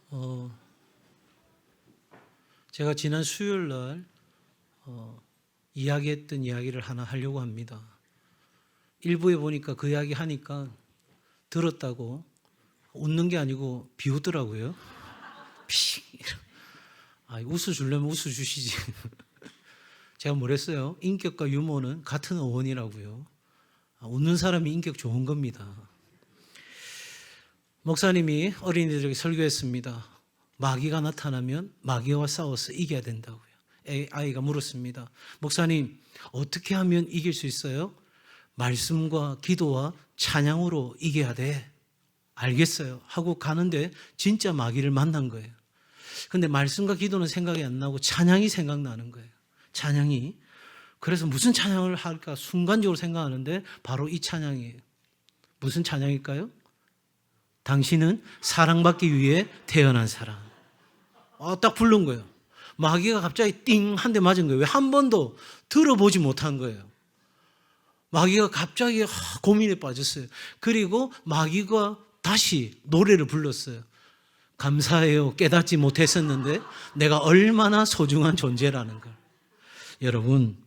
어, 제가 지난 수요일 날 이야기했던 이야기를 하나 하려고 합니다. 일부에 보니까 그 이야기 하니까 들었다고 웃는 게 아니고 비웃더라고요. 웃어주려면 웃어주시지. 제가 뭐랬어요? 인격과 유머는 같은 어원이라고요. 웃는 사람이 인격 좋은 겁니다. 목사님이 어린이들에게 설교했습니다. 마귀가 나타나면 마귀와 싸워서 이겨야 된다고요. 아이가 물었습니다. 목사님, 어떻게 하면 이길 수 있어요? 말씀과 기도와 찬양으로 이겨야 돼. 알겠어요. 하고 가는데 진짜 마귀를 만난 거예요. 근데 말씀과 기도는 생각이 안 나고 찬양이 생각나는 거예요. 찬양이. 그래서 무슨 찬양을 할까 순간적으로 생각하는데 바로 이 찬양이에요. 무슨 찬양일까요? 당신은 사랑받기 위해 태어난 사람. 딱 부른 거예요. 마귀가 갑자기 띵 한 대 맞은 거예요. 왜 한 번도 들어보지 못한 거예요. 마귀가 갑자기 고민에 빠졌어요. 그리고 마귀가 다시 노래를 불렀어요. 감사해요. 깨닫지 못했었는데 내가 얼마나 소중한 존재라는 걸. 여러분,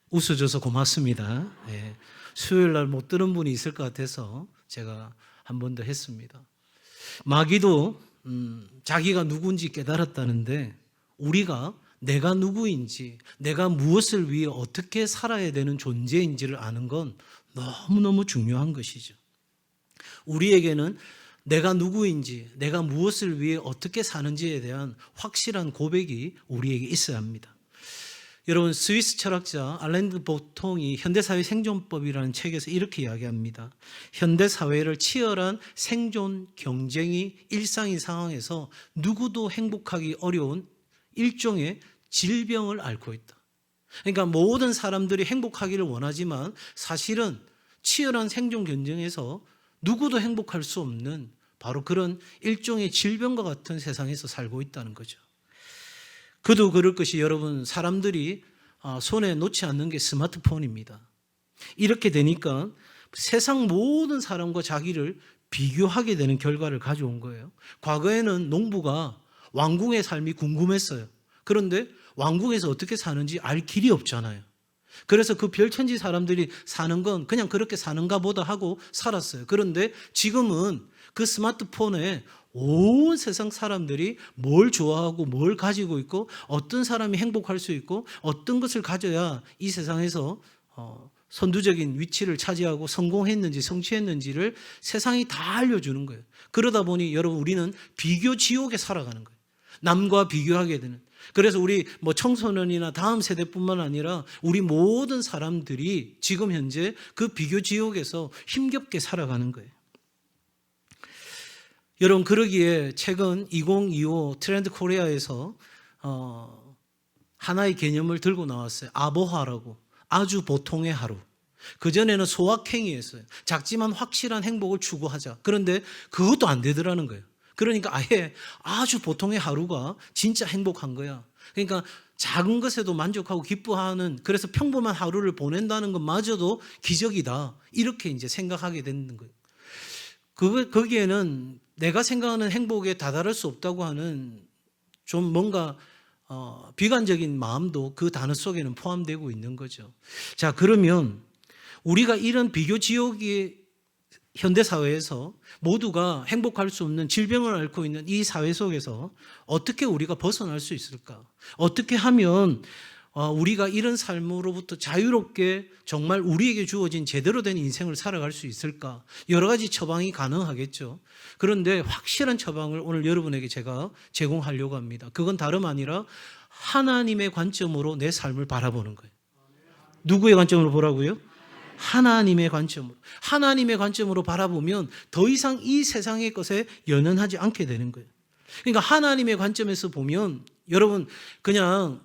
웃어줘서 고맙습니다. 네. 수요일 날 못 들은 분이 있을 것 같아서 제가 한 번 더 했습니다. 마귀도 자기가 누구인지 깨달았다는데 우리가 내가 누구인지, 내가 무엇을 위해 어떻게 살아야 되는 존재인지를 아는 건 너무너무 중요한 것이죠. 우리에게는 내가 누구인지, 내가 무엇을 위해 어떻게 사는지에 대한 확실한 고백이 우리에게 있어야 합니다. 여러분, 스위스 철학자 알랭드 보통이 현대사회 생존법이라는 책에서 이렇게 이야기합니다. 현대사회를 치열한 생존 경쟁이 일상인 상황에서 누구도 행복하기 어려운 일종의 질병을 앓고 있다. 그러니까 모든 사람들이 행복하기를 원하지만 사실은 치열한 생존 경쟁에서 누구도 행복할 수 없는 바로 그런 일종의 질병과 같은 세상에서 살고 있다는 거죠. 그도 그럴 것이 여러분, 사람들이 손에 놓지 않는 게 스마트폰입니다. 이렇게 되니까 세상 모든 사람과 자기를 비교하게 되는 결과를 가져온 거예요. 과거에는 농부가 왕궁의 삶이 궁금했어요. 그런데 왕궁에서 어떻게 사는지 알 길이 없잖아요. 그래서 그 별천지 사람들이 사는 건 그냥 그렇게 사는가 보다 하고 살았어요. 그런데 지금은 그 스마트폰에 온 세상 사람들이 뭘 좋아하고 뭘 가지고 있고 어떤 사람이 행복할 수 있고 어떤 것을 가져야 이 세상에서 선두적인 위치를 차지하고 성공했는지 성취했는지를 세상이 다 알려주는 거예요. 그러다 보니 여러분, 우리는 비교 지옥에 살아가는 거예요. 남과 비교하게 되는. 그래서 우리 청소년이나 다음 세대뿐만 아니라 우리 모든 사람들이 지금 현재 그 비교 지옥에서 힘겹게 살아가는 거예요. 여러분, 그러기에 최근 2025 트렌드 코리아에서 하나의 개념을 들고 나왔어요. 아보하라고. 아주 보통의 하루. 그전에는 소확행이었어요. 작지만 확실한 행복을 추구하자. 그런데 그것도 안 되더라는 거예요. 그러니까 아예 아주 보통의 하루가 진짜 행복한 거야. 그러니까 작은 것에도 만족하고 기뻐하는, 그래서 평범한 하루를 보낸다는 것마저도 기적이다. 이렇게 이제 생각하게 되는 거예요. 거기에는 내가 생각하는 행복에 다다를 수 없다고 하는 좀 뭔가 비관적인 마음도 그 단어 속에는 포함되고 있는 거죠. 자, 그러면 우리가 이런 비교 지옥의 현대사회에서 모두가 행복할 수 없는 질병을 앓고 있는 이 사회 속에서 어떻게 우리가 벗어날 수 있을까? 어떻게 하면 우리가 이런 삶으로부터 자유롭게 정말 우리에게 주어진 제대로 된 인생을 살아갈 수 있을까? 여러 가지 처방이 가능하겠죠. 그런데 확실한 처방을 오늘 여러분에게 제가 제공하려고 합니다. 그건 다름 아니라 하나님의 관점으로 내 삶을 바라보는 거예요. 누구의 관점으로 보라고요? 하나님의 관점으로. 하나님의 관점으로 바라보면 더 이상 이 세상의 것에 연연하지 않게 되는 거예요. 그러니까 하나님의 관점에서 보면 여러분, 그냥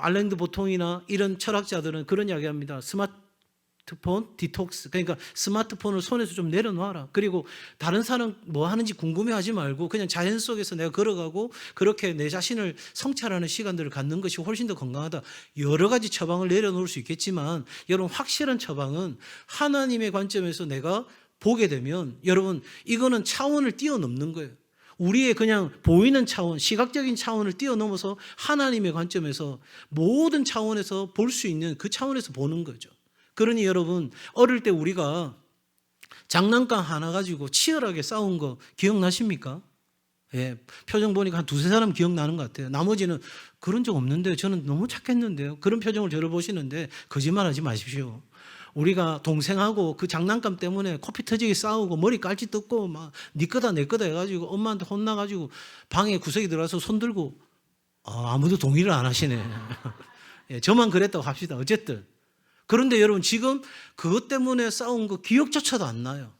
알랭드 보통이나 이런 철학자들은 그런 이야기합니다. 스마트폰 디톡스. 그러니까 스마트폰을 손에서 좀 내려놔라. 그리고 다른 사람 뭐 하는지 궁금해하지 말고 그냥 자연 속에서 내가 걸어가고 그렇게 내 자신을 성찰하는 시간들을 갖는 것이 훨씬 더 건강하다. 여러 가지 처방을 내려놓을 수 있겠지만 여러분, 확실한 처방은 하나님의 관점에서 내가 보게 되면 여러분, 이거는 차원을 뛰어넘는 거예요. 우리의 그냥 보이는 차원, 시각적인 차원을 뛰어넘어서 하나님의 관점에서 모든 차원에서 볼 수 있는 그 차원에서 보는 거죠. 그러니 여러분, 어릴 때 우리가 장난감 하나 가지고 치열하게 싸운 거 기억나십니까? 예, 표정 보니까 한 두세 사람 기억나는 것 같아요. 나머지는 그런 적 없는데 저는 너무 착했는데요. 그런 표정을 저를 보시는데 거짓말하지 마십시오. 우리가 동생하고 그 장난감 때문에 코피 터지게 싸우고 머리 깔지 뜯고 막 네 거다 내 거다 해가지고 엄마한테 혼나가지고 방에 구석에 들어가서 손 들고 아무도 동의를 안 하시네. 예, 저만 그랬다고 합시다. 어쨌든 그런데 여러분 지금 그것 때문에 싸운 거 기억조차도 안 나요.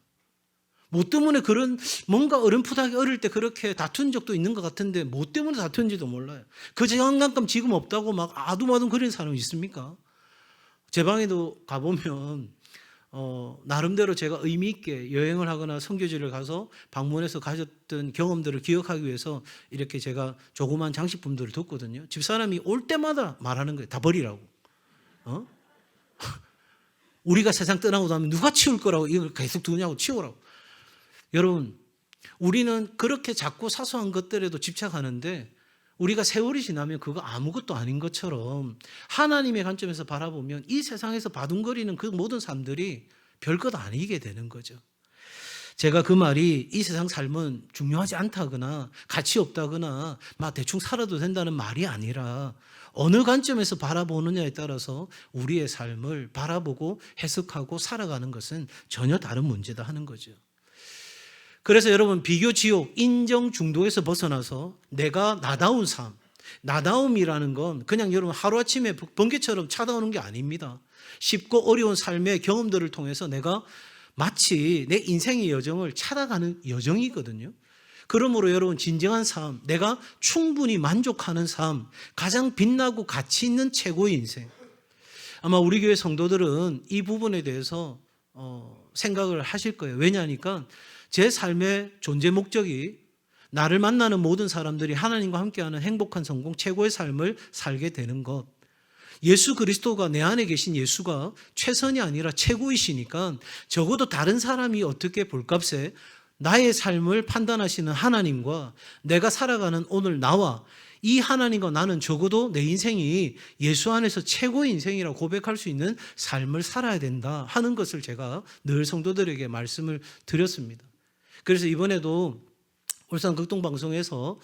뭐 때문에 그런 뭔가 어렴풋하게 어릴 때 그렇게 다툰 적도 있는 것 같은데 뭐 때문에 다툰지도 몰라요. 그 장난감 지금 없다고 막 아두마두 그리는 사람이 있습니까? 제 방에도 가보면 나름대로 제가 의미 있게 여행을 하거나 선교지를 가서 방문해서 가졌던 경험들을 기억하기 위해서 이렇게 제가 조그만 장식품들을 뒀거든요. 집사람이 올 때마다 말하는 거예요. 다 버리라고. 우리가 세상 떠나고 나면 누가 치울 거라고 이걸 계속 두냐고 치우라고. 여러분, 우리는 그렇게 작고 사소한 것들에도 집착하는데 우리가 세월이 지나면 그거 아무것도 아닌 것처럼 하나님의 관점에서 바라보면 이 세상에서 바둥거리는 그 모든 삶들이 별것 아니게 되는 거죠. 제가 그 말이 이 세상 삶은 중요하지 않다거나 가치 없다거나 막 대충 살아도 된다는 말이 아니라 어느 관점에서 바라보느냐에 따라서 우리의 삶을 바라보고 해석하고 살아가는 것은 전혀 다른 문제다 하는 거죠. 그래서 여러분 비교 지옥, 인정 중독에서 벗어나서 내가 나다운 삶, 나다움이라는 건 그냥 여러분 하루아침에 번개처럼 찾아오는 게 아닙니다. 쉽고 어려운 삶의 경험들을 통해서 내가 마치 내 인생의 여정을 찾아가는 여정이거든요. 그러므로 여러분 진정한 삶, 내가 충분히 만족하는 삶, 가장 빛나고 가치 있는 최고의 인생. 아마 우리 교회 성도들은 이 부분에 대해서 생각을 하실 거예요. 왜냐하니까 제 삶의 존재 목적이 나를 만나는 모든 사람들이 하나님과 함께하는 행복한 성공, 최고의 삶을 살게 되는 것. 예수 그리스도가 내 안에 계신 예수가 최선이 아니라 최고이시니까 적어도 다른 사람이 어떻게 볼값에 나의 삶을 판단하시는 하나님과 내가 살아가는 오늘 나와 이 하나님과 나는 적어도 내 인생이 예수 안에서 최고의 인생이라고 고백할 수 있는 삶을 살아야 된다 하는 것을 제가 늘 성도들에게 말씀을 드렸습니다. 그래서 이번에도 울산 극동방송에서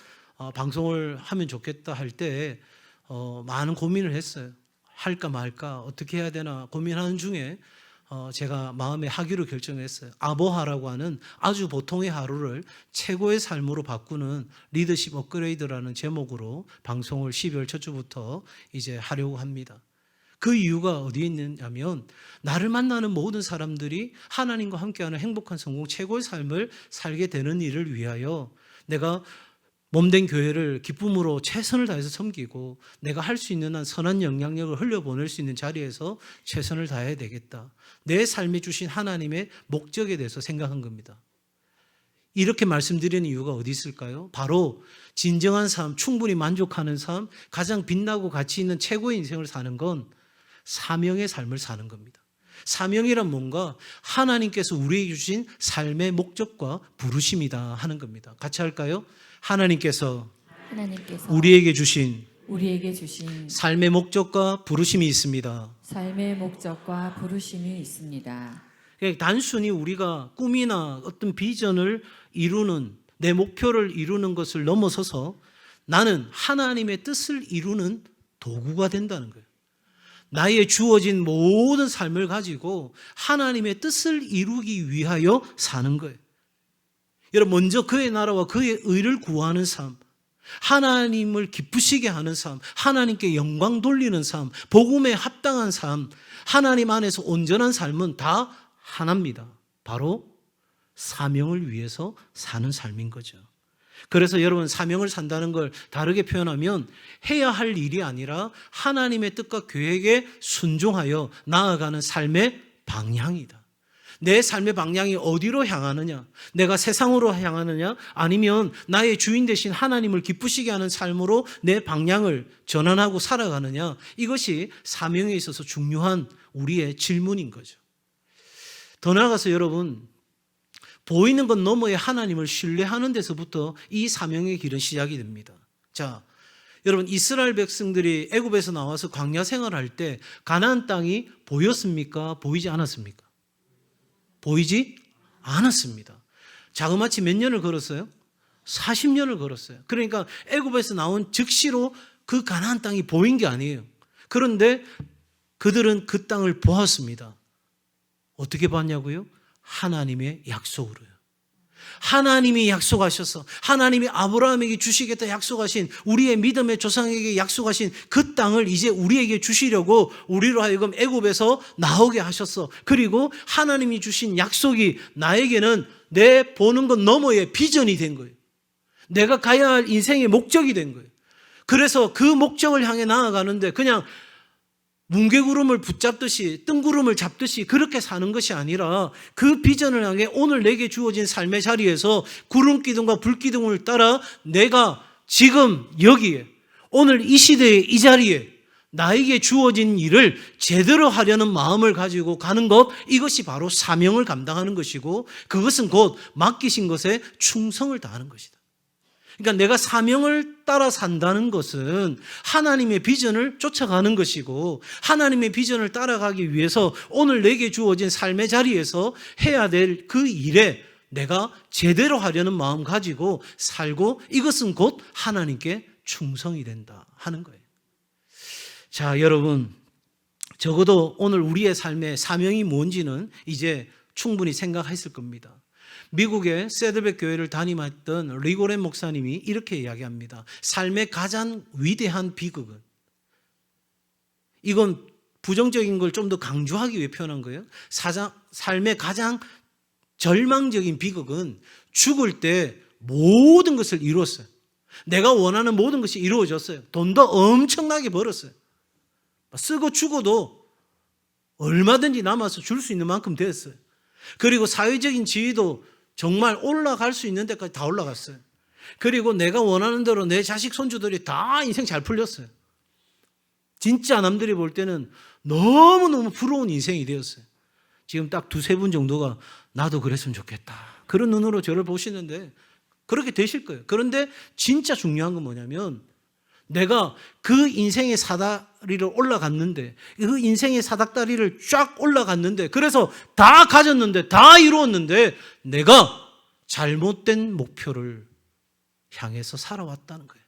방송을 하면 좋겠다 할 때 많은 고민을 했어요. 할까 말까 어떻게 해야 되나 고민하는 중에 제가 마음에 하기로 결정했어요. 아보하라고 하는 아주 보통의 하루를 최고의 삶으로 바꾸는 리더십 업그레이드라는 제목으로 방송을 12월 첫 주부터 이제 하려고 합니다. 그 이유가 어디에 있느냐면 나를 만나는 모든 사람들이 하나님과 함께하는 행복한 성공, 최고의 삶을 살게 되는 일을 위하여 내가 몸된 교회를 기쁨으로 최선을 다해서 섬기고 내가 할 수 있는 한 선한 영향력을 흘려보낼 수 있는 자리에서 최선을 다해야 되겠다. 내 삶에 주신 하나님의 목적에 대해서 생각한 겁니다. 이렇게 말씀드리는 이유가 어디 있을까요? 바로 진정한 삶, 충분히 만족하는 삶, 가장 빛나고 가치 있는 최고의 인생을 사는 건 사명의 삶을 사는 겁니다. 사명이란 뭔가 하나님께서 우리에게 주신 삶의 목적과 부르심이다 하는 겁니다. 같이 할까요? 하나님께서 우리에게 주신 삶의 목적과 부르심이 있습니다. 삶의 목적과 부르심이 있습니다. 단순히 우리가 꿈이나 어떤 비전을 이루는 내 목표를 이루는 것을 넘어서서 나는 하나님의 뜻을 이루는 도구가 된다는 거예요. 나의 주어진 모든 삶을 가지고 하나님의 뜻을 이루기 위하여 사는 거예요. 여러분, 먼저 그의 나라와 그의 의를 구하는 삶, 하나님을 기쁘시게 하는 삶, 하나님께 영광 돌리는 삶, 복음에 합당한 삶, 하나님 안에서 온전한 삶은 다 하나입니다. 바로 사명을 위해서 사는 삶인 거죠. 그래서 여러분 사명을 산다는 걸 다르게 표현하면 해야 할 일이 아니라 하나님의 뜻과 계획에 순종하여 나아가는 삶의 방향이다. 내 삶의 방향이 어디로 향하느냐? 내가 세상으로 향하느냐? 아니면 나의 주인 되신 하나님을 기쁘시게 하는 삶으로 내 방향을 전환하고 살아가느냐? 이것이 사명에 있어서 중요한 우리의 질문인 거죠. 더 나아가서 여러분, 보이는 것 너머의 하나님을 신뢰하는 데서부터 이 사명의 길은 시작이 됩니다. 자, 여러분, 이스라엘 백성들이 애굽에서 나와서 광야 생활할 때 가나안 땅이 보였습니까? 보이지 않았습니까? 보이지 않았습니다. 자그마치 몇 년을 걸었어요? 40년을 걸었어요. 그러니까 애굽에서 나온 즉시로 그 가나안 땅이 보인 게 아니에요. 그런데 그들은 그 땅을 보았습니다. 어떻게 봤냐고요? 하나님의 약속으로요. 하나님이 약속하셔서 하나님이 아브라함에게 주시겠다 약속하신 우리의 믿음의 조상에게 약속하신 그 땅을 이제 우리에게 주시려고 우리로 하여금 애굽에서 나오게 하셨어. 그리고 하나님이 주신 약속이 나에게는 내 보는 것 너머의 비전이 된 거예요. 내가 가야 할 인생의 목적이 된 거예요. 그래서 그 목적을 향해 나아가는데 그냥 뭉게구름을 붙잡듯이 뜬구름을 잡듯이 그렇게 사는 것이 아니라 그 비전을 향해 오늘 내게 주어진 삶의 자리에서 구름기둥과 불기둥을 따라 내가 지금 여기에 오늘 이 시대에 이 자리에 나에게 주어진 일을 제대로 하려는 마음을 가지고 가는 것, 이것이 바로 사명을 감당하는 것이고 그것은 곧 맡기신 것에 충성을 다하는 것이다. 그러니까 내가 사명을 따라 산다는 것은 하나님의 비전을 쫓아가는 것이고 하나님의 비전을 따라가기 위해서 오늘 내게 주어진 삶의 자리에서 해야 될 그 일에 내가 제대로 하려는 마음 가지고 살고 이것은 곧 하나님께 충성이 된다 하는 거예요. 자, 여러분, 적어도 오늘 우리의 삶의 사명이 뭔지는 이제 충분히 생각했을 겁니다. 미국의 세드백 교회를 담임했던 리고렌 목사님이 이렇게 이야기합니다. 삶의 가장 위대한 비극은, 이건 부정적인 걸 좀 더 강조하기 위해 표현한 거예요. 삶의 가장 절망적인 비극은 죽을 때 모든 것을 이루었어요. 내가 원하는 모든 것이 이루어졌어요. 돈도 엄청나게 벌었어요. 쓰고 죽어도 얼마든지 남아서 줄 수 있는 만큼 됐어요. 그리고 사회적인 지위도 정말 올라갈 수 있는 데까지 다 올라갔어요. 그리고 내가 원하는 대로 내 자식 손주들이 다 인생 잘 풀렸어요. 진짜 남들이 볼 때는 너무너무 부러운 인생이 되었어요. 지금 딱 두세 분 정도가 나도 그랬으면 좋겠다, 그런 눈으로 저를 보시는데 그렇게 되실 거예요. 그런데 진짜 중요한 건 뭐냐면 내가 그 인생의 사다리를 올라갔는데, 그 인생의 사닥다리를 쫙 올라갔는데, 그래서 다 가졌는데, 다 이루었는데, 내가 잘못된 목표를 향해서 살아왔다는 거예요.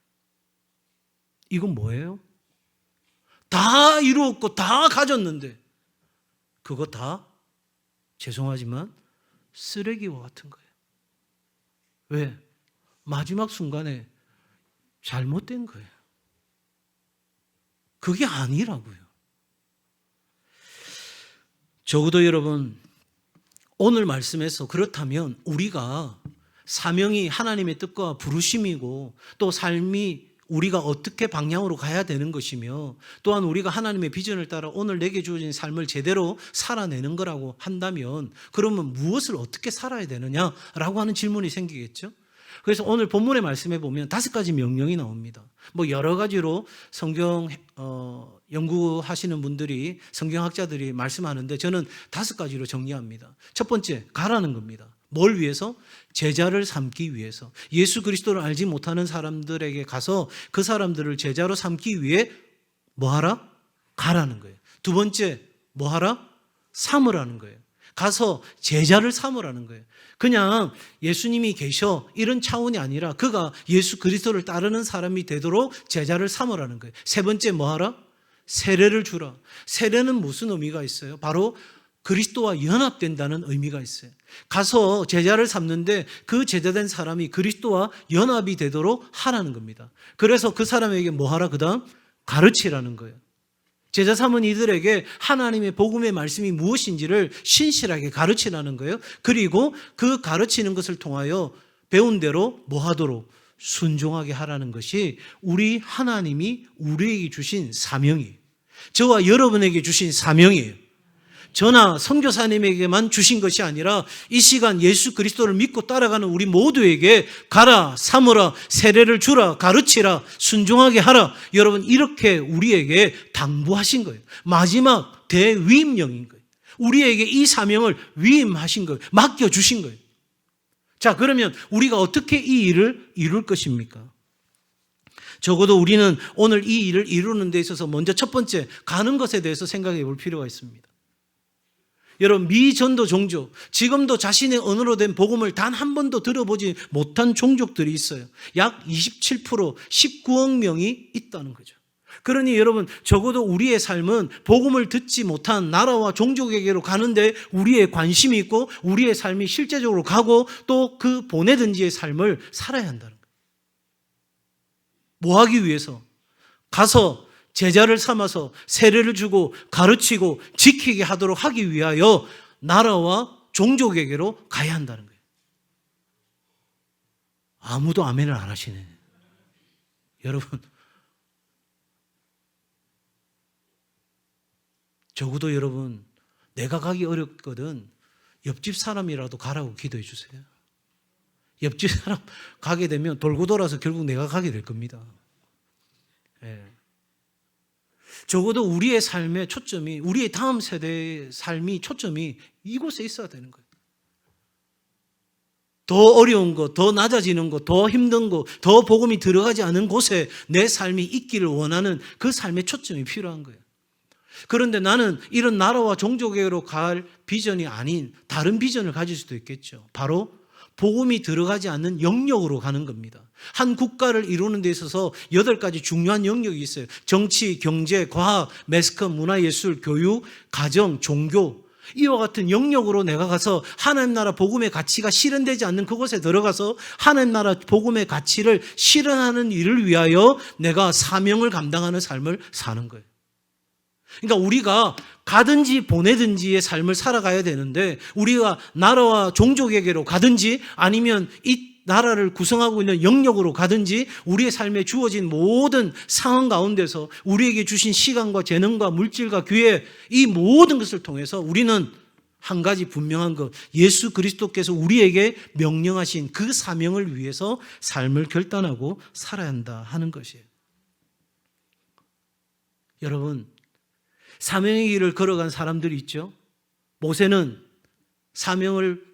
이건 뭐예요? 다 이루었고, 다 가졌는데, 그거 다, 죄송하지만, 쓰레기와 같은 거예요. 왜? 마지막 순간에 잘못된 거예요. 그게 아니라고요. 적어도 여러분, 오늘 말씀에서 그렇다면 우리가 사명이 하나님의 뜻과 부르심이고 또 삶이 우리가 어떻게 방향으로 가야 되는 것이며 또한 우리가 하나님의 비전을 따라 오늘 내게 주어진 삶을 제대로 살아내는 거라고 한다면 그러면 무엇을 어떻게 살아야 되느냐라고 하는 질문이 생기겠죠. 그래서 오늘 본문의 말씀에 보면 5가지 명령이 나옵니다. 뭐 여러 가지로 성경 연구하시는 분들이, 성경학자들이 말씀하는데 저는 5가지로 정리합니다. 첫 번째, 가라는 겁니다. 뭘 위해서? 제자를 삼기 위해서. 예수 그리스도를 알지 못하는 사람들에게 가서 그 사람들을 제자로 삼기 위해 뭐 하라? 가라는 거예요. 두 번째, 뭐 하라? 삼으라는 거예요. 가서 제자를 삼으라는 거예요. 그냥 예수님이 계셔 이런 차원이 아니라 그가 예수 그리스도를 따르는 사람이 되도록 제자를 삼으라는 거예요. 세 번째, 뭐 하라? 세례를 주라. 세례는 무슨 의미가 있어요? 바로 그리스도와 연합된다는 의미가 있어요. 가서 제자를 삼는데 그 제자된 사람이 그리스도와 연합이 되도록 하라는 겁니다. 그래서 그 사람에게 뭐 하라? 그 다음 가르치라는 거예요. 제자 삼은 이들에게 하나님의 복음의 말씀이 무엇인지를 신실하게 가르치라는 거예요. 그리고 그 가르치는 것을 통하여 배운 대로 뭐 하도록? 순종하게 하라는 것이 우리 하나님이 우리에게 주신 사명이에요. 저와 여러분에게 주신 사명이에요. 저나 선교사님에게만 주신 것이 아니라 이 시간 예수 그리스도를 믿고 따라가는 우리 모두에게 가라, 삼으라, 세례를 주라, 가르치라, 순종하게 하라. 여러분, 이렇게 우리에게 당부하신 거예요. 마지막 대위임령인 거예요. 우리에게 이 사명을 위임하신 거예요. 맡겨주신 거예요. 자, 그러면 우리가 어떻게 이 일을 이룰 것입니까? 적어도 우리는 오늘 이 일을 이루는 데 있어서 먼저 첫 번째 가는 것에 대해서 생각해 볼 필요가 있습니다. 여러분, 미전도 종족, 지금도 자신의 언어로 된 복음을 단 한 번도 들어보지 못한 종족들이 있어요. 약 27%, 19억 명이 있다는 거죠. 그러니 여러분, 적어도 우리의 삶은 복음을 듣지 못한 나라와 종족에게로 가는데 우리의 관심이 있고 우리의 삶이 실제적으로 가고 또 그 보내든지의 삶을 살아야 한다는 거예요. 뭐 하기 위해서? 가서 제자를 삼아서 세례를 주고 가르치고 지키게 하도록 하기 위하여 나라와 종족에게로 가야 한다는 거예요. 아무도 아멘을 안 하시네. 여러분, 적어도 여러분, 내가 가기 어렵거든 옆집 사람이라도 가라고 기도해 주세요. 옆집 사람 가게 되면 돌고 돌아서 결국 내가 가게 될 겁니다. 예. 적어도 우리의 삶의 초점이, 우리의 다음 세대의 삶이 초점이 이곳에 있어야 되는 거예요. 더 어려운 것, 더 낮아지는 것, 더 힘든 것, 더 복음이 들어가지 않은 곳에 내 삶이 있기를 원하는 그 삶의 초점이 필요한 거예요. 그런데 나는 이런 나라와 종족에게로 갈 비전이 아닌 다른 비전을 가질 수도 있겠죠. 바로 복음이 들어가지 않는 영역으로 가는 겁니다. 한 국가를 이루는 데 있어서 8가지 중요한 영역이 있어요. 정치, 경제, 과학, 매스컴, 문화예술, 교육, 가정, 종교. 이와 같은 영역으로 내가 가서 하나님 나라 복음의 가치가 실현되지 않는 그곳에 들어가서 하나님 나라 복음의 가치를 실현하는 일을 위하여 내가 사명을 감당하는 삶을 사는 거예요. 그러니까 우리가 가든지 보내든지의 삶을 살아가야 되는데 우리가 나라와 종족에게로 가든지 아니면 이 나라를 구성하고 있는 영역으로 가든지 우리의 삶에 주어진 모든 상황 가운데서 우리에게 주신 시간과 재능과 물질과 기회 이 모든 것을 통해서 우리는 한 가지 분명한 것, 예수 그리스도께서 우리에게 명령하신 그 사명을 위해서 삶을 결단하고 살아야 한다 하는 것이에요. 여러분, 사명의 길을 걸어간 사람들이 있죠. 모세는 사명을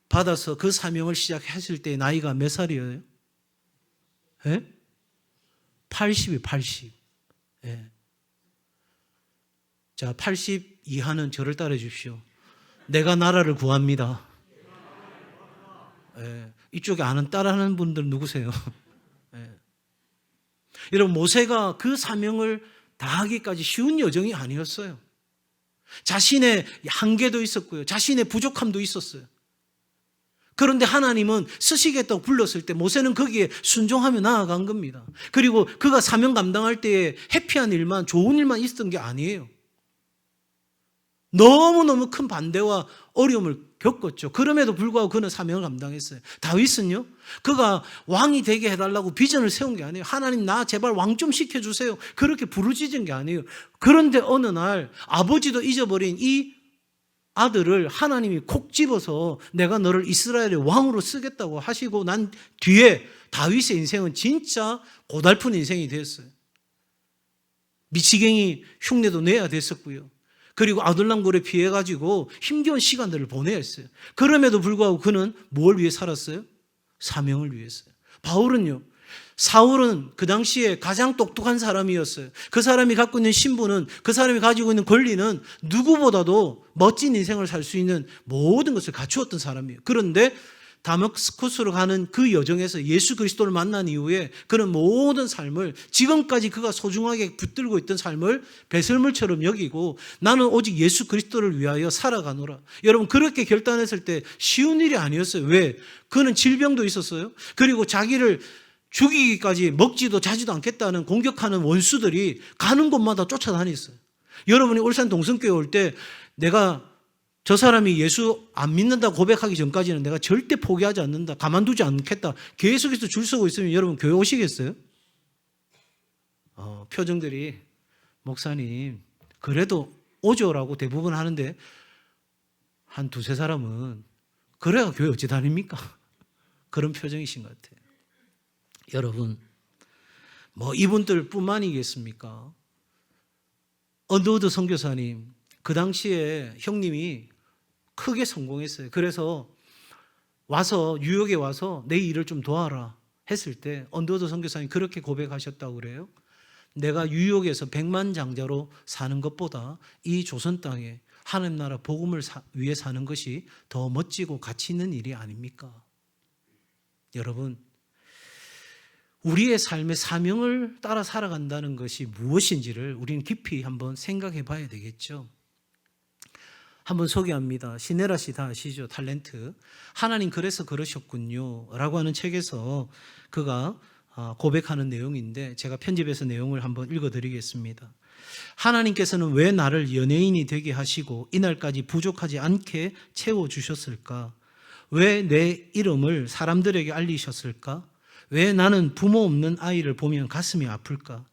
받아서 그 사명을 시작했을 때 나이가 몇 살이에요? 예? 80이에요, 80. 예. 자, 80 이하는 저를 따라 주십시오. 내가 나라를 구합니다. 예. 이쪽에 아는 따라하는 분들 누구세요? 예. 여러분, 모세가 그 사명을 다하기까지 쉬운 여정이 아니었어요. 자신의 한계도 있었고요. 자신의 부족함도 있었어요. 그런데 하나님은 쓰시겠다고 불렀을 때 모세는 거기에 순종하며 나아간 겁니다. 그리고 그가 사명 감당할 때에 해피한 일만, 좋은 일만 있었던 게 아니에요. 너무너무 큰 반대와 어려움을 겪었죠. 그럼에도 불구하고 그는 사명을 감당했어요. 다윗은요, 그가 왕이 되게 해달라고 비전을 세운 게 아니에요. 하나님, 나 제발 왕 좀 시켜주세요. 그렇게 부르짖은 게 아니에요. 그런데 어느 날 아버지도 잊어버린 이 아들을 하나님이 콕 집어서 내가 너를 이스라엘의 왕으로 쓰겠다고 하시고 난 뒤에 다윗의 인생은 진짜 고달픈 인생이 되었어요. 미치갱이 흉내도 내야 됐었고요. 그리고 아둘람굴에 피해가지고 힘겨운 시간들을 보내야 했어요. 그럼에도 불구하고 그는 뭘 위해 살았어요? 사명을 위해서요. 바울은요, 사울은 그 당시에 가장 똑똑한 사람이었어요. 그 사람이 갖고 있는 신분은, 그 사람이 가지고 있는 권리는 누구보다도 멋진 인생을 살 수 있는 모든 것을 갖추었던 사람이에요. 그런데 다메스쿠스로 가는 그 여정에서 예수 그리스도를 만난 이후에 그는 모든 삶을, 지금까지 그가 소중하게 붙들고 있던 삶을 배설물처럼 여기고 나는 오직 예수 그리스도를 위하여 살아가노라. 여러분, 그렇게 결단했을 때 쉬운 일이 아니었어요. 왜? 그는 질병도 있었어요. 그리고 자기를 죽이기까지 먹지도 자지도 않겠다는 공격하는 원수들이 가는 곳마다 쫓아다녔어요. 여러분이 울산 동성교회 올 때 내가 저 사람이 예수 안 믿는다 고백하기 전까지는 내가 절대 포기하지 않는다, 가만두지 않겠다, 계속해서 줄 서고 있으면 여러분 교회 오시겠어요? 표정들이 목사님 그래도 오죠라고 대부분 하는데 한 두세 사람은 그래야 교회 어찌 다닙니까? 그런 표정이신 것 같아요. 여러분, 뭐 이분들 뿐만이겠습니까? 언더우드 선교사님, 그 당시에 형님이 크게 성공했어요. 그래서 와서 뉴욕에 와서 내 일을 좀 도와라 했을 때 언더우드 선교사님 그렇게 고백하셨다고 그래요. 내가 뉴욕에서 백만장자로 사는 것보다 이 조선 땅에 하나님 나라 복음을 위해 사는 것이 더 멋지고 가치 있는 일이 아닙니까? 여러분, 우리의 삶의 사명을 따라 살아간다는 것이 무엇인지를 우리는 깊이 한번 생각해 봐야 되겠죠. 한번 소개합니다. 시네라 씨 다 아시죠? 탤런트. 하나님 그래서 그러셨군요 라고 하는 책에서 그가 고백하는 내용인데 제가 편집해서 내용을 한번 읽어드리겠습니다. 하나님께서는 왜 나를 연예인이 되게 하시고 이날까지 부족하지 않게 채워주셨을까? 왜 내 이름을 사람들에게 알리셨을까? 왜 나는 부모 없는 아이를 보면 가슴이 아플까?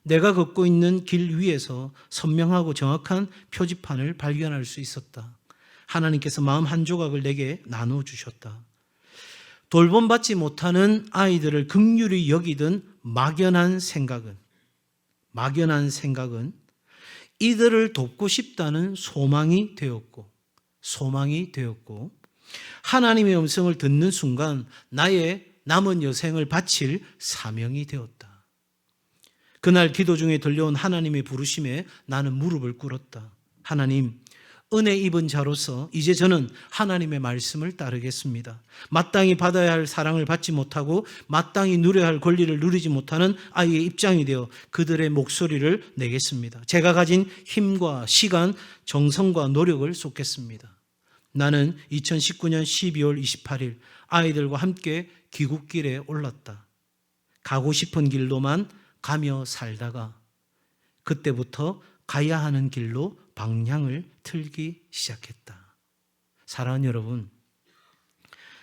내가 걷고 있는 길 위에서 선명하고 정확한 표지판을 발견할 수 있었다. 하나님께서 마음 한 조각을 내게 나눠주셨다. 돌봄받지 못하는 아이들을 긍휼히 여기던 막연한 생각은 이들을 돕고 싶다는 소망이 되었고 하나님의 음성을 듣는 순간 나의 남은 여생을 바칠 사명이 되었다. 그날 기도 중에 들려온 하나님의 부르심에 나는 무릎을 꿇었다. 하나님, 은혜 입은 자로서 이제 저는 하나님의 말씀을 따르겠습니다. 마땅히 받아야 할 사랑을 받지 못하고 마땅히 누려야 할 권리를 누리지 못하는 아이의 입장이 되어 그들의 목소리를 내겠습니다. 제가 가진 힘과 시간, 정성과 노력을 쏟겠습니다. 나는 2019년 12월 28일 아이들과 함께 귀국길에 올랐다. 가고 싶은 길로만 가며 살다가 그때부터 가야 하는 길로 방향을 틀기 시작했다. 사랑하는 여러분,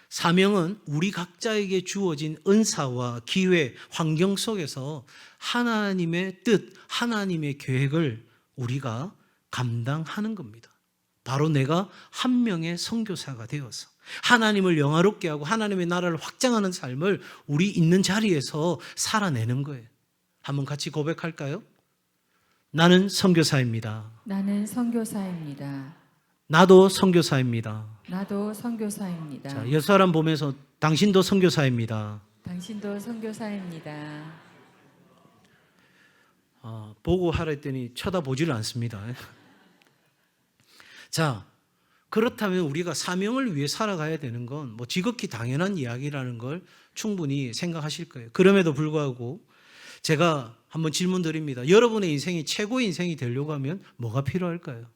사명은 우리 각자에게 주어진 은사와 기회, 환경 속에서 하나님의 뜻, 하나님의 계획을 우리가 감당하는 겁니다. 바로 내가 한 명의 선교사가 되어서 하나님을 영화롭게 하고 하나님의 나라를 확장하는 삶을 우리 있는 자리에서 살아내는 거예요. 한번 같이 고백할까요? 나는 선교사입니다. 나는 선교사입니다. 나도 선교사입니다. 나도 선교사입니다. 자, 옆 사람 보면서 당신도 선교사입니다. 당신도 선교사입니다. 보고 하라 했더니 쳐다보지를 않습니다. 자, 그렇다면 우리가 사명을 위해 살아가야 되는 건 뭐 지극히 당연한 이야기라는 걸 충분히 생각하실 거예요. 그럼에도 불구하고 제가 한번 질문 드립니다. 여러분의 인생이 최고의 인생이 되려고 하면 뭐가 필요할까요?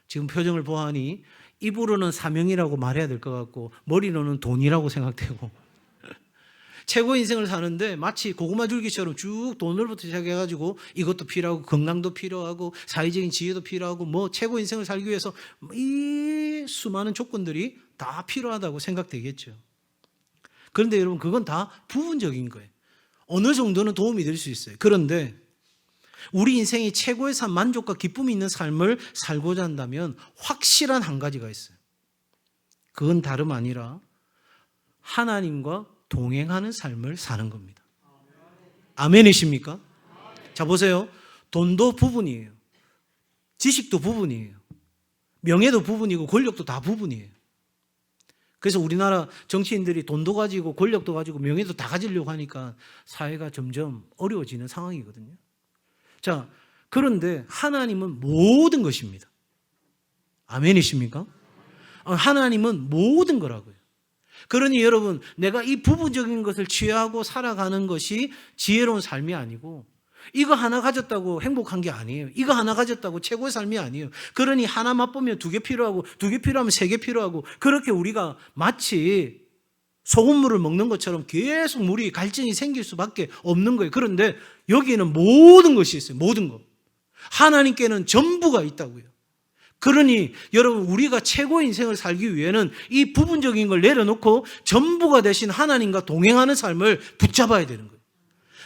지금 표정을 보아하니 입으로는 사명이라고 말해야 될 것 같고 머리로는 돈이라고 생각되고 최고의 인생을 사는데 마치 고구마 줄기처럼 쭉 돈으로부터 시작해가지고 이것도 필요하고 건강도 필요하고 사회적인 지혜도 필요하고 뭐 최고의 인생을 살기 위해서 이 수많은 조건들이 다 필요하다고 생각되겠죠. 그런데 여러분 그건 다 부분적인 거예요. 어느 정도는 도움이 될 수 있어요. 그런데 우리 인생이 최고의 삶, 만족과 기쁨이 있는 삶을 살고자 한다면 확실한 한 가지가 있어요. 그건 다름 아니라 하나님과 동행하는 삶을 사는 겁니다. 아멘이십니까? 자, 보세요. 돈도 부분이에요. 지식도 부분이에요. 명예도 부분이고 권력도 다 부분이에요. 그래서 우리나라 정치인들이 돈도 가지고 권력도 가지고 명예도 다 가지려고 하니까 사회가 점점 어려워지는 상황이거든요. 자, 그런데 하나님은 모든 것입니다. 아멘이십니까? 하나님은 모든 거라고요. 그러니 여러분, 내가 이 부분적인 것을 취하고 살아가는 것이 지혜로운 삶이 아니고 이거 하나 가졌다고 행복한 게 아니에요. 이거 하나 가졌다고 최고의 삶이 아니에요. 그러니 하나 맛보면 두 개 필요하고 두 개 필요하면 세 개 필요하고 그렇게 우리가 마치 소금물을 먹는 것처럼 계속 물이 갈증이 생길 수밖에 없는 거예요. 그런데 여기에는 모든 것이 있어요. 모든 것. 하나님께는 전부가 있다고요. 그러니 여러분 우리가 최고의 인생을 살기 위해는 이 부분적인 걸 내려놓고 전부가 되신 하나님과 동행하는 삶을 붙잡아야 되는 거예요.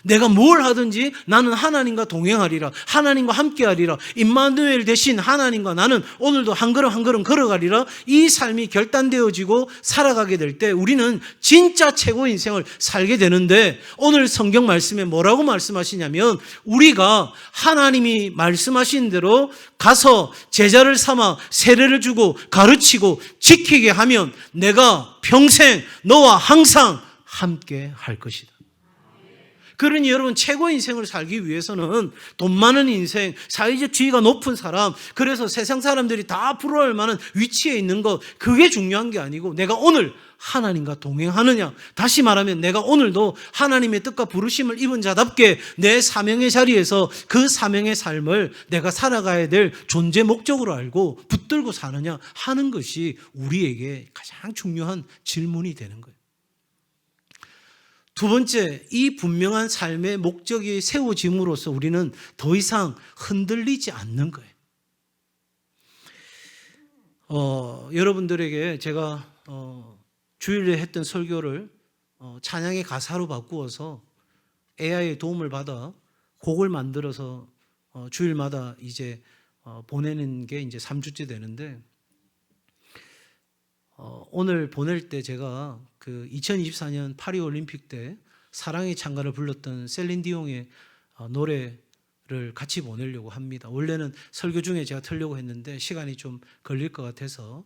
내가 뭘 하든지 나는 하나님과 동행하리라. 하나님과 함께하리라. 임마누엘 대신 하나님과 나는 오늘도 한 걸음 한 걸음 걸어가리라. 이 삶이 결단되어지고 살아가게 될 때 우리는 진짜 최고의 인생을 살게 되는데, 오늘 성경 말씀에 뭐라고 말씀하시냐면, 우리가 하나님이 말씀하신 대로 가서 제자를 삼아 세례를 주고 가르치고 지키게 하면 내가 평생 너와 항상 함께 할 것이다. 그러니 여러분, 최고의 인생을 살기 위해서는 돈 많은 인생, 사회적 지위가 높은 사람, 그래서 세상 사람들이 다 부러워할 만한 위치에 있는 것, 그게 중요한 게 아니고 내가 오늘 하나님과 동행하느냐. 다시 말하면 내가 오늘도 하나님의 뜻과 부르심을 입은 자답게 내 사명의 자리에서 그 사명의 삶을 내가 살아가야 될 존재 목적으로 알고 붙들고 사느냐 하는 것이 우리에게 가장 중요한 질문이 되는 거예요. 두 번째, 이 분명한 삶의 목적이 세워짐으로써 우리는 더 이상 흔들리지 않는 거예요. 여러분들에게 제가 주일에 했던 설교를 찬양의 가사로 바꾸어서 AI의 도움을 받아 곡을 만들어서 주일마다 이제 보내는 게 이제 3주째 되는데, 오늘 보낼 때 제가 그 2024년 파리 올림픽 때 사랑의 찬가를 불렀던 셀린 디옹의 노래를 같이 보내려고 합니다. 원래는 설교 중에 제가 틀려고 했는데 시간이 좀 걸릴 것 같아서,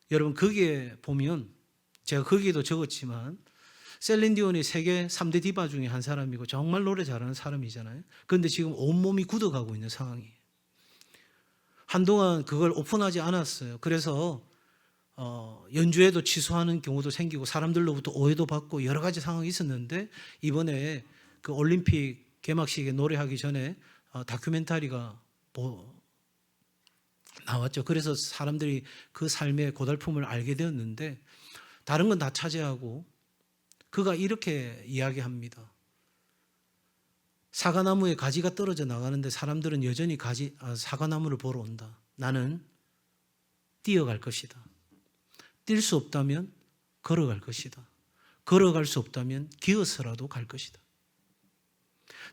여러분 거기에 보면 제가 거기에도 적었지만 셀린 디온이 세계 3대 디바 중에 한 사람이고 정말 노래 잘하는 사람이잖아요. 그런데 지금 온몸이 굳어가고 있는 상황이에요. 한동안 그걸 오픈하지 않았어요. 그래서 연주회도 취소하는 경우도 생기고 사람들로부터 오해도 받고 여러 가지 상황이 있었는데, 이번에 그 올림픽 개막식에 노래하기 전에 다큐멘터리가 나왔죠. 그래서 사람들이 그 삶의 고달픔을 알게 되었는데, 다른 건 다 차지하고 그가 이렇게 이야기합니다. 사과나무에 가지가 떨어져 나가는데 사람들은 여전히 사과나무를 보러 온다. 나는 뛰어갈 것이다. 뛸 수 없다면 걸어갈 것이다. 걸어갈 수 없다면 기어서라도 갈 것이다.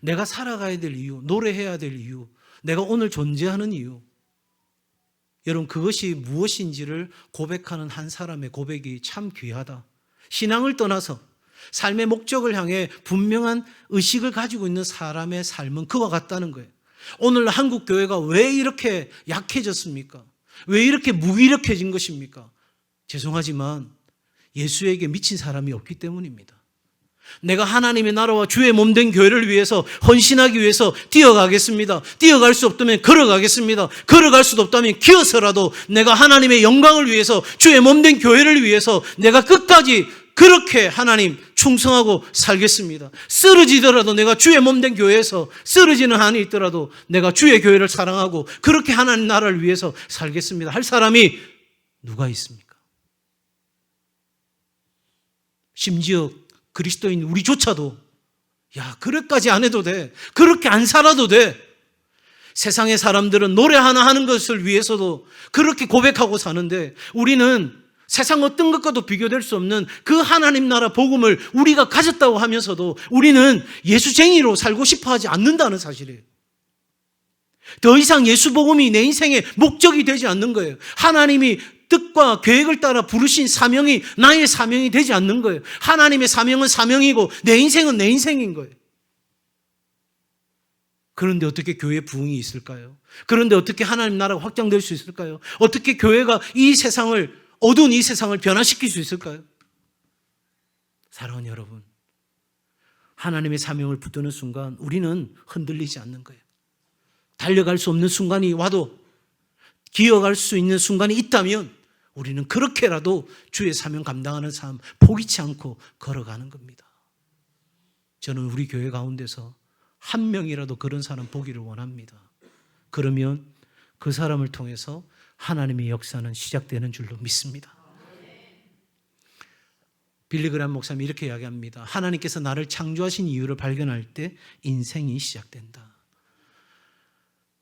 내가 살아가야 될 이유, 노래해야 될 이유, 내가 오늘 존재하는 이유, 여러분 그것이 무엇인지를 고백하는 한 사람의 고백이 참 귀하다. 신앙을 떠나서 삶의 목적을 향해 분명한 의식을 가지고 있는 사람의 삶은 그와 같다는 거예요. 오늘 한국 교회가 왜 이렇게 약해졌습니까? 왜 이렇게 무기력해진 것입니까? 죄송하지만 예수에게 미친 사람이 없기 때문입니다. 내가 하나님의 나라와 주의 몸된 교회를 위해서 헌신하기 위해서 뛰어가겠습니다. 뛰어갈 수 없다면 걸어가겠습니다. 걸어갈 수도 없다면 기어서라도 내가 하나님의 영광을 위해서, 주의 몸된 교회를 위해서 내가 끝까지 그렇게 하나님 충성하고 살겠습니다. 쓰러지더라도 내가 주의 몸된 교회에서, 쓰러지는 한이 있더라도 내가 주의 교회를 사랑하고 그렇게 하나님 나라를 위해서 살겠습니다 할 사람이 누가 있습니까? 심지어 그리스도인 우리조차도 그렇게까지 안 해도 돼, 그렇게 안 살아도 돼. 세상의 사람들은 노래 하나 하는 것을 위해서도 그렇게 고백하고 사는데, 우리는 세상 어떤 것과도 비교될 수 없는 그 하나님 나라 복음을 우리가 가졌다고 하면서도 우리는 예수쟁이로 살고 싶어 하지 않는다는 사실이에요. 더 이상 예수 복음이 내 인생의 목적이 되지 않는 거예요. 하나님이 뜻과 계획을 따라 부르신 사명이 나의 사명이 되지 않는 거예요. 하나님의 사명은 사명이고 내 인생은 내 인생인 거예요. 그런데 어떻게 교회 부흥이 있을까요? 그런데 어떻게 하나님 나라가 확장될 수 있을까요? 어떻게 교회가 어두운 이 세상을 변화시킬 수 있을까요? 사랑하는 여러분, 하나님의 사명을 붙드는 순간 우리는 흔들리지 않는 거예요. 달려갈 수 없는 순간이 와도 기어갈 수 있는 순간이 있다면 우리는 그렇게라도 주의 사명 감당하는 삶 포기치 않고 걸어가는 겁니다. 저는 우리 교회 가운데서 한 명이라도 그런 사람 보기를 원합니다. 그러면 그 사람을 통해서 하나님의 역사는 시작되는 줄로 믿습니다. 빌리 그레이엄 목사님이 이렇게 이야기합니다. 하나님께서 나를 창조하신 이유를 발견할 때 인생이 시작된다.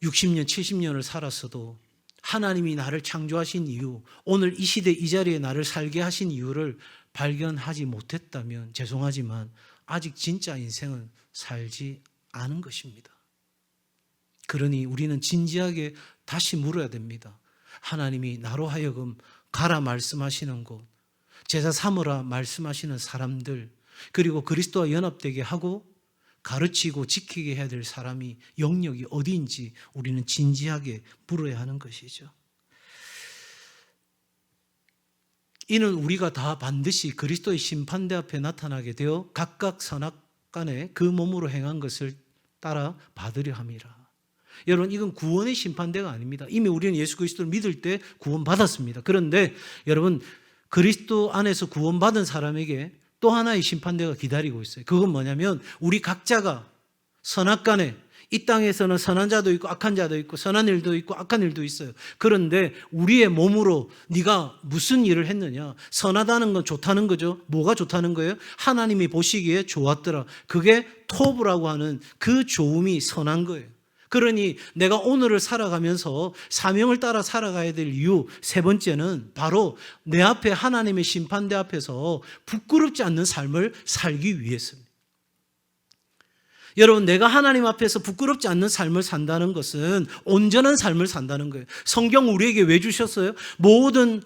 60년, 70년을 살았어도 하나님이 나를 창조하신 이유, 오늘 이 시대 이 자리에 나를 살게 하신 이유를 발견하지 못했다면 죄송하지만 아직 진짜 인생은 살지 않은 것입니다. 그러니 우리는 진지하게 다시 물어야 됩니다. 하나님이 나로 하여금 가라 말씀하시는 곳, 제자 삼으라 말씀하시는 사람들, 그리고 그리스도와 연합되게 하고 가르치고 지키게 해야 될 사람이 영역이 어디인지 우리는 진지하게 물어야 하는 것이죠. 이는 우리가 다 반드시 그리스도의 심판대 앞에 나타나게 되어 각각 선악간에 그 몸으로 행한 것을 따라 받으려 함이라. 여러분, 이건 구원의 심판대가 아닙니다. 이미 우리는 예수 그리스도를 믿을 때 구원받았습니다. 그런데 여러분, 그리스도 안에서 구원받은 사람에게 또 하나의 심판대가 기다리고 있어요. 그건 뭐냐면 우리 각자가 선악간에, 이 땅에서는 선한 자도 있고 악한 자도 있고 선한 일도 있고 악한 일도 있어요. 그런데 우리의 몸으로 네가 무슨 일을 했느냐? 선하다는 건 좋다는 거죠. 뭐가 좋다는 거예요? 하나님이 보시기에 좋았더라. 그게 토브라고 하는 그 좋음이 선한 거예요. 그러니 내가 오늘을 살아가면서 사명을 따라 살아가야 될 이유 세 번째는 바로 내 앞에 하나님의 심판대 앞에서 부끄럽지 않는 삶을 살기 위해서입니다. 여러분, 내가 하나님 앞에서 부끄럽지 않는 삶을 산다는 것은 온전한 삶을 산다는 거예요. 성경 우리에게 왜 주셨어요? 모든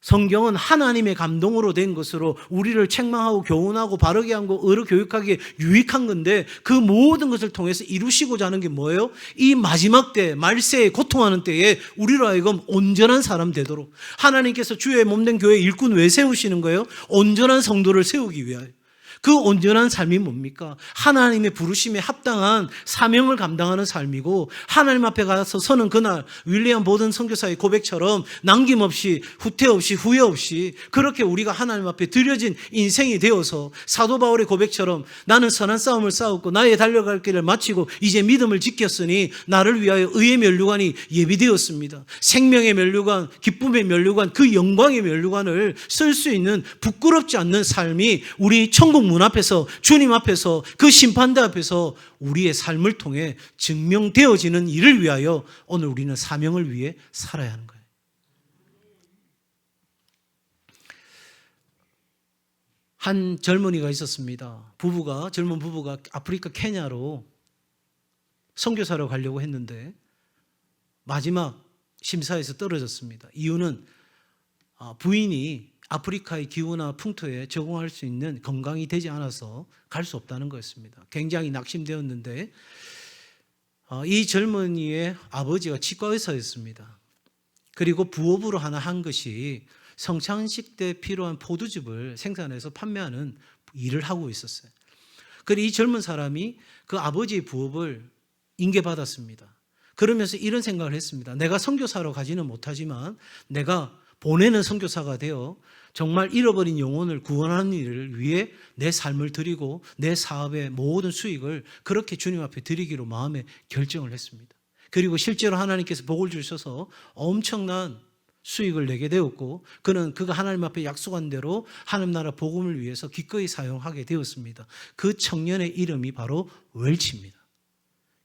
성경은 하나님의 감동으로 된 것으로 우리를 책망하고 교훈하고 바르게 하고 의로 교육하기에 유익한 건데 그 모든 것을 통해서 이루시고자 하는 게 뭐예요? 이 마지막 때, 말세에 고통하는 때에 우리로 하여금 온전한 사람 되도록 하나님께서 주의 몸된 교회 일꾼 왜 세우시는 거예요? 온전한 성도를 세우기 위하여. 그 온전한 삶이 뭡니까? 하나님의 부르심에 합당한 사명을 감당하는 삶이고 하나님 앞에 가서 서는 그날 윌리엄 보든 선교사의 고백처럼 남김없이 후퇴 없이 후회 없이 그렇게 우리가 하나님 앞에 드려진 인생이 되어서 사도 바울의 고백처럼 나는 선한 싸움을 싸웠고 나의 달려갈 길을 마치고 이제 믿음을 지켰으니 나를 위하여 의의 면류관이 예비되었습니다. 생명의 면류관, 기쁨의 면류관, 그 영광의 면류관을 쓸 수 있는 부끄럽지 않는 삶이 우리 천국 문 앞에서 주님 앞에서 그 심판대 앞에서 우리의 삶을 통해 증명되어지는 일을 위하여 오늘 우리는 사명을 위해 살아야 하는 거예요. 한 젊은이가 있었습니다. 젊은 부부가 아프리카 케냐로 선교사로 가려고 했는데 마지막 심사에서 떨어졌습니다. 이유는 부인이 아프리카의 기후나 풍토에 적응할 수 있는 건강이 되지 않아서 갈 수 없다는 거였습니다. 굉장히 낙심되었는데 이 젊은이의 아버지가 치과 의사였습니다. 그리고 부업으로 하나 한 것이 성찬식 때 필요한 포도즙을 생산해서 판매하는 일을 하고 있었어요. 그리고 이 젊은 사람이 그 아버지의 부업을 인계받았습니다. 그러면서 이런 생각을 했습니다. 내가 선교사로 가지는 못하지만 내가 보내는 선교사가 되어 정말 잃어버린 영혼을 구원하는 일을 위해 내 삶을 드리고 내 사업의 모든 수익을 그렇게 주님 앞에 드리기로 마음에 결정을 했습니다. 그리고 실제로 하나님께서 복을 주셔서 엄청난 수익을 내게 되었고 그가 하나님 앞에 약속한 대로 하나님 나라 복음을 위해서 기꺼이 사용하게 되었습니다. 그 청년의 이름이 바로 웰치입니다.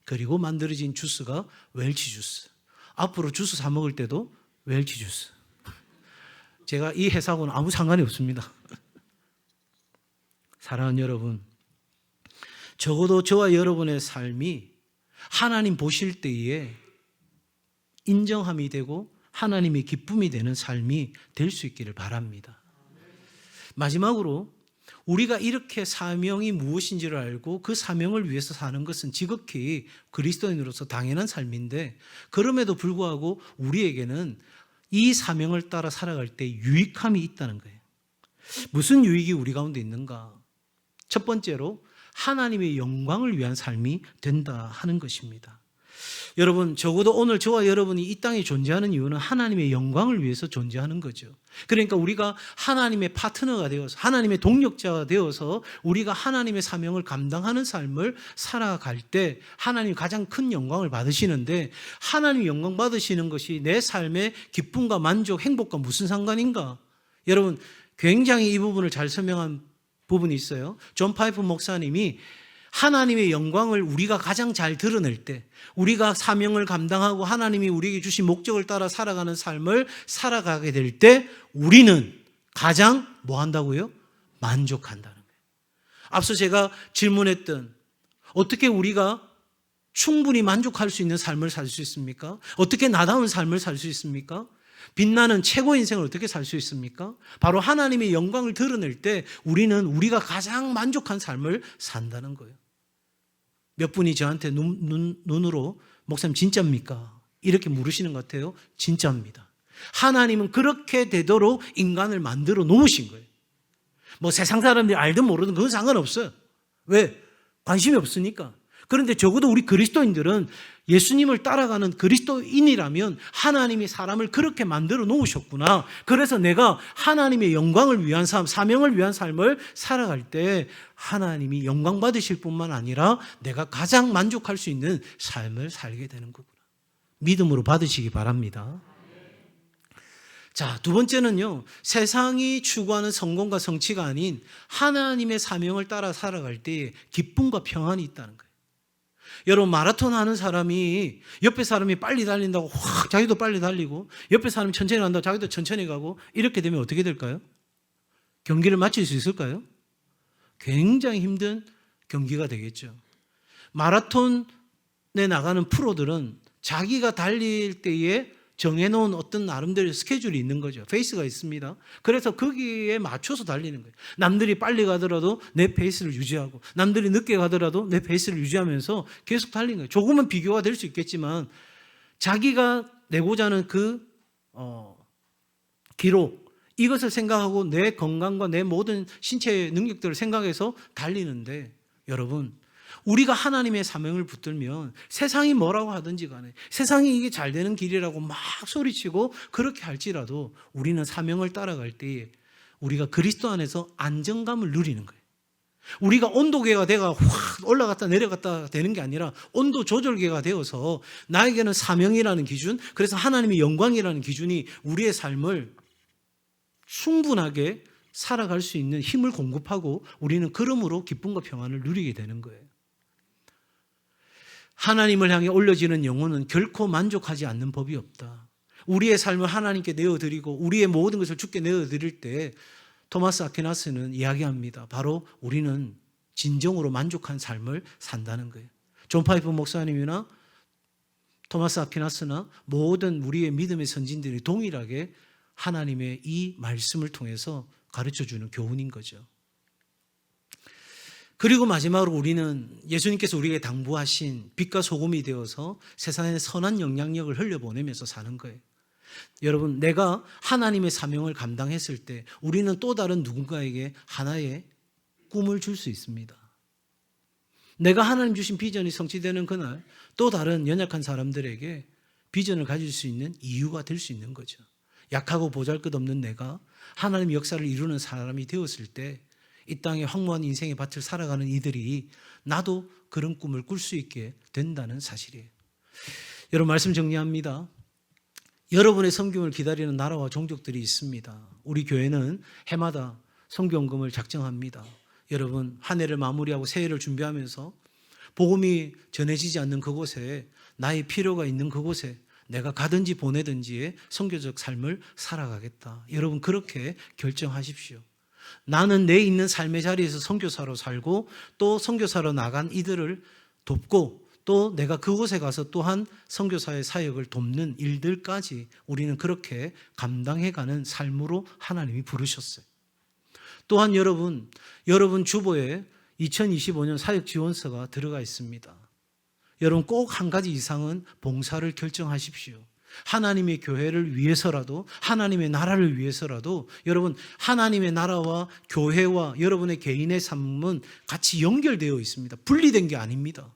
그리고 만들어진 주스가 웰치 주스. 앞으로 주스 사 먹을 때도 웰치 주스. 제가 이 회사하고는 아무 상관이 없습니다. 사랑하는 여러분, 적어도 저와 여러분의 삶이 하나님 보실 때에 인정함이 되고 하나님의 기쁨이 되는 삶이 될 수 있기를 바랍니다. 마지막으로 우리가 이렇게 사명이 무엇인지를 알고 그 사명을 위해서 사는 것은 지극히 그리스도인으로서 당연한 삶인데 그럼에도 불구하고 우리에게는 이 사명을 따라 살아갈 때 유익함이 있다는 거예요. 무슨 유익이 우리 가운데 있는가? 첫 번째로 하나님의 영광을 위한 삶이 된다 하는 것입니다. 여러분, 적어도 오늘 저와 여러분이 이 땅에 존재하는 이유는 하나님의 영광을 위해서 존재하는 거죠. 그러니까 우리가 하나님의 파트너가 되어서 하나님의 동력자가 되어서 우리가 하나님의 사명을 감당하는 삶을 살아갈 때 하나님이 가장 큰 영광을 받으시는데 하나님이 영광 받으시는 것이 내 삶의 기쁨과 만족, 행복과 무슨 상관인가? 여러분, 굉장히 이 부분을 잘 설명한 부분이 있어요. 존 파이프 목사님이 하나님의 영광을 우리가 가장 잘 드러낼 때 우리가 사명을 감당하고 하나님이 우리에게 주신 목적을 따라 살아가는 삶을 살아가게 될 때 우리는 가장 뭐 한다고요? 만족한다는 거예요. 앞서 제가 질문했던 어떻게 우리가 충분히 만족할 수 있는 삶을 살 수 있습니까? 어떻게 나다운 삶을 살 수 있습니까? 빛나는 최고 인생을 어떻게 살 수 있습니까? 바로 하나님의 영광을 드러낼 때 우리는 우리가 가장 만족한 삶을 산다는 거예요. 몇 분이 저한테 눈으로 목사님 진짜입니까? 이렇게 물으시는 것 같아요. 진짜입니다. 하나님은 그렇게 되도록 인간을 만들어 놓으신 거예요. 뭐 세상 사람들이 알든 모르든 그건 상관없어요. 왜? 관심이 없으니까. 그런데 적어도 우리 그리스도인들은 예수님을 따라가는 그리스도인이라면 하나님이 사람을 그렇게 만들어 놓으셨구나. 그래서 내가 하나님의 영광을 위한 삶, 사명을 위한 삶을 살아갈 때 하나님이 영광 받으실 뿐만 아니라 내가 가장 만족할 수 있는 삶을 살게 되는 거구나. 믿음으로 받으시기 바랍니다. 자, 두 번째는요, 세상이 추구하는 성공과 성취가 아닌 하나님의 사명을 따라 살아갈 때 기쁨과 평안이 있다는 거예요. 여러분, 마라톤 하는 사람이 옆에 사람이 빨리 달린다고 확 자기도 빨리 달리고 옆에 사람이 천천히 간다고 자기도 천천히 가고 이렇게 되면 어떻게 될까요? 경기를 마칠 수 있을까요? 굉장히 힘든 경기가 되겠죠. 마라톤에 나가는 프로들은 자기가 달릴 때에 정해놓은 어떤 나름대로 스케줄이 있는 거죠. 페이스가 있습니다. 그래서 거기에 맞춰서 달리는 거예요. 남들이 빨리 가더라도 내 페이스를 유지하고 남들이 늦게 가더라도 내 페이스를 유지하면서 계속 달리는 거예요. 조금은 비교가 될 수 있겠지만 자기가 내고자 하는 그 기록, 이것을 생각하고 내 건강과 내 모든 신체의 능력들을 생각해서 달리는데, 여러분, 우리가 하나님의 사명을 붙들면 세상이 뭐라고 하든지 간에 세상이 이게 잘 되는 길이라고 막 소리치고 그렇게 할지라도 우리는 사명을 따라갈 때 우리가 그리스도 안에서 안정감을 누리는 거예요. 우리가 온도계가 돼가 확 올라갔다 내려갔다 되는 게 아니라 온도 조절계가 되어서 나에게는 사명이라는 기준, 그래서 하나님의 영광이라는 기준이 우리의 삶을 충분하게 살아갈 수 있는 힘을 공급하고 우리는 그러므로 기쁨과 평안을 누리게 되는 거예요. 하나님을 향해 올려지는 영혼은 결코 만족하지 않는 법이 없다. 우리의 삶을 하나님께 내어드리고 우리의 모든 것을 주께 내어드릴 때 토마스 아퀴나스는 이야기합니다. 바로 우리는 진정으로 만족한 삶을 산다는 거예요. 존 파이프 목사님이나 토마스 아퀴나스나 모든 우리의 믿음의 선진들이 동일하게 하나님의 이 말씀을 통해서 가르쳐주는 교훈인 거죠. 그리고 마지막으로 우리는 예수님께서 우리에게 당부하신 빛과 소금이 되어서 세상에 선한 영향력을 흘려보내면서 사는 거예요. 여러분, 내가 하나님의 사명을 감당했을 때 우리는 또 다른 누군가에게 하나의 꿈을 줄 수 있습니다. 내가 하나님 주신 비전이 성취되는 그날 또 다른 연약한 사람들에게 비전을 가질 수 있는 이유가 될 수 있는 거죠. 약하고 보잘것없는 내가 하나님 역사를 이루는 사람이 되었을 때 이 땅의 황무한 인생의 밭을 살아가는 이들이 나도 그런 꿈을 꿀 수 있게 된다는 사실이에요. 여러분, 말씀 정리합니다. 여러분의 섬김을 기다리는 나라와 종족들이 있습니다. 우리 교회는 해마다 선교헌금을 작정합니다. 여러분, 한 해를 마무리하고 새해를 준비하면서 복음이 전해지지 않는 그곳에, 나의 필요가 있는 그곳에 내가 가든지 보내든지의 선교적 삶을 살아가겠다. 여러분, 그렇게 결정하십시오. 나는 내 있는 삶의 자리에서 선교사로 살고 또 선교사로 나간 이들을 돕고 또 내가 그곳에 가서 또한 선교사의 사역을 돕는 일들까지 우리는 그렇게 감당해가는 삶으로 하나님이 부르셨어요. 또한 여러분 주보에 2025년 사역 지원서가 들어가 있습니다. 여러분, 꼭 한 가지 이상은 봉사를 결정하십시오. 하나님의 교회를 위해서라도, 하나님의 나라를 위해서라도, 여러분, 하나님의 나라와 교회와 여러분의 개인의 삶은 같이 연결되어 있습니다. 분리된 게 아닙니다.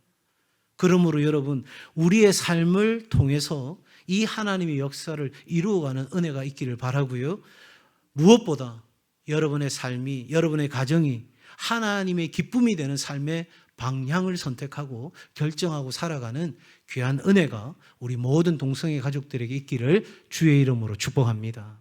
그러므로 여러분, 우리의 삶을 통해서 이 하나님의 역사를 이루어가는 은혜가 있기를 바라고요. 무엇보다 여러분의 삶이, 여러분의 가정이 하나님의 기쁨이 되는 삶의 방향을 선택하고 결정하고 살아가는 귀한 은혜가 우리 모든 동성애 가족들에게 있기를 주의 이름으로 축복합니다.